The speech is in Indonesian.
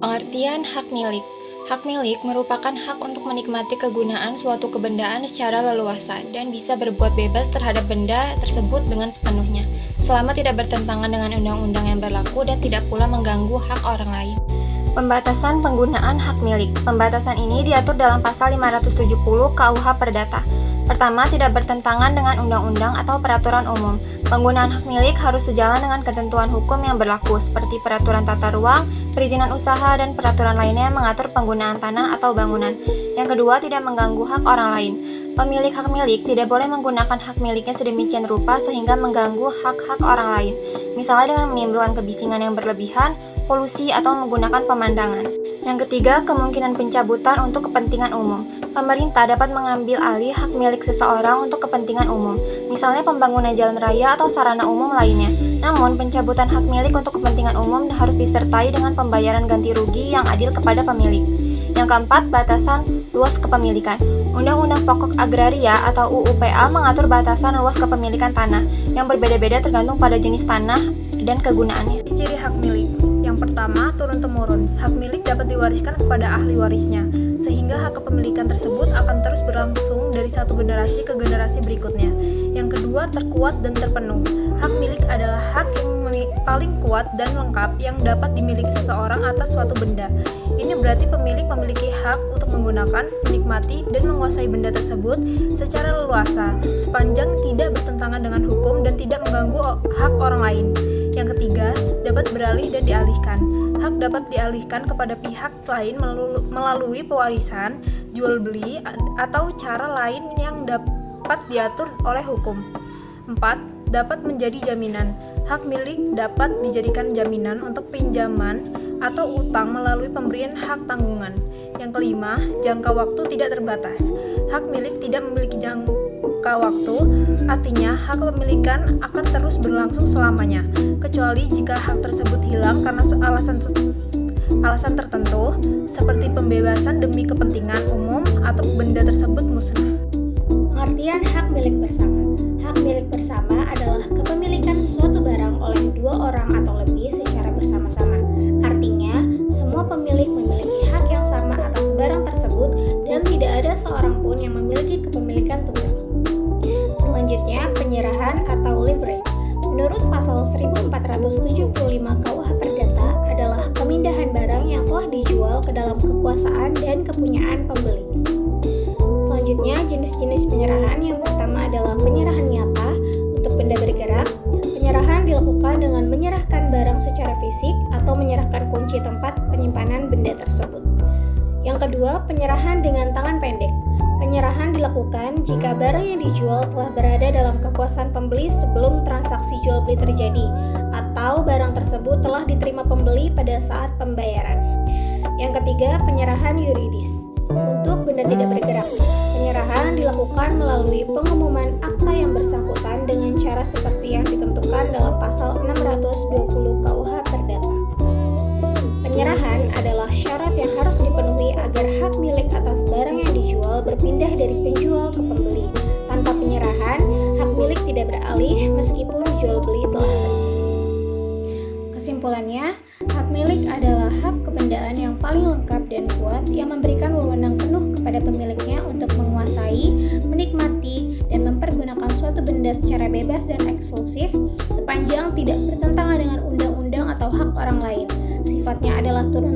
Pengertian hak milik. Hak milik merupakan hak untuk menikmati kegunaan suatu kebendaan secara leluasa dan bisa berbuat bebas terhadap benda tersebut dengan sepenuhnya, selama tidak bertentangan dengan undang-undang yang berlaku dan tidak pula mengganggu hak orang lain. Pembatasan penggunaan hak milik. Pembatasan ini diatur dalam pasal 570 KUH Perdata. Pertama, tidak bertentangan dengan undang-undang atau peraturan umum. Penggunaan hak milik harus sejalan dengan ketentuan hukum yang berlaku, seperti peraturan tata ruang, perizinan usaha, dan peraturan lainnya yang mengatur penggunaan tanah atau bangunan. Yang kedua, tidak mengganggu hak orang lain. Pemilik hak milik tidak boleh menggunakan hak miliknya sedemikian rupa sehingga mengganggu hak-hak orang lain, misalnya dengan menimbulkan kebisingan yang berlebihan, polusi, atau menggunakan pemandangan. Yang ketiga, kemungkinan pencabutan untuk kepentingan umum. Pemerintah dapat mengambil alih hak milik seseorang untuk kepentingan umum, misalnya pembangunan jalan raya atau sarana umum lainnya. Namun, pencabutan hak milik untuk kepentingan umum harus disertai dengan pembayaran ganti rugi yang adil kepada pemilik. Yang keempat, batasan luas kepemilikan. Undang-Undang Pokok Agraria atau UUPA mengatur batasan luas kepemilikan tanah yang berbeda-beda tergantung pada jenis tanah dan kegunaannya. Ciri hak milik. Yang pertama, turun-temurun. Hak milik dapat diwariskan kepada ahli warisnya, sehingga hak kepemilikan tersebut akan terus berlangsung dari satu generasi ke generasi berikutnya. Yang kedua, terkuat dan terpenuh. Hak milik adalah hak yang paling kuat dan lengkap yang dapat dimiliki seseorang atas suatu benda. Ini berarti pemilik memiliki hak untuk menggunakan, menikmati, dan menguasai benda tersebut secara leluasa, sepanjang tidak bertentangan dengan hukum dan tidak mengganggu hak orang lain. Yang ketiga, dapat beralih dan dialihkan. Hak dapat dialihkan kepada pihak lain melalui pewarisan, jual beli, atau cara lain yang dapat diatur oleh hukum. 4. Dapat menjadi jaminan. Hak milik dapat dijadikan jaminan untuk pinjaman atau utang melalui pemberian hak tanggungan. Yang kelima, jangka waktu tidak terbatas. Hak milik tidak memiliki jangka waktu, artinya hak kepemilikan akan terus berlangsung selamanya, kecuali jika hak tersebut hilang karena alasan tertentu, seperti pembebasan demi kepentingan umum atau benda tersebut musnah. Pengertian hak milik bersama. Hak milik bersama adalah kepemilikan suatu barang oleh dua orang atau lebih secara bersama-sama. Artinya, semua pemilik memiliki hak yang sama atas barang tersebut dan tidak ada seorang pun yang memiliki kepemilikan tunggal. Selanjutnya, penyerahan atau leverage. Menurut pasal 1475 KUH Perdata adalah pemindahan barang yang telah dijual ke dalam kekuasaan dan kepunyaan pembeli. Selanjutnya, jenis-jenis penyerahan. Yang pertama adalah penyerahan nyata untuk benda bergerak. Penyerahan dilakukan dengan menyerahkan barang secara fisik atau menyerahkan kunci tempat penyimpanan benda tersebut. Yang kedua, penyerahan dengan tangan pendek. Penyerahan dilakukan jika barang yang dijual telah berada dalam kekuasaan pembeli sebelum transaksi jual beli terjadi, atau barang tersebut telah diterima pembeli pada saat pembayaran. Yang ketiga, penyerahan yuridis. Untuk benda tidak bergerak, penyerahan dilakukan melalui pengumuman akta yang bersangkutan dengan cara seperti yang ditentukan dalam pasal 620 KUH Perdata. Penyerahan adalah syarat yang harus dipenuhi agar hak milik atas barang yang dijual berpindah dari penjual ke pembeli. Tanpa penyerahan, hak milik tidak beralih meskipun jual beli telah terjadi. Kesimpulannya, hak milik adalah hak kebendaan yang paling lengkap dan kuat yang memberikan wewenang penuh kepada pemiliknya untuk menguasai, menikmati, dan mempergunakan suatu benda secara bebas dan eksklusif sepanjang tidak bertentangan dengan undang-undang atau hak orang lain. Sifatnya adalah turun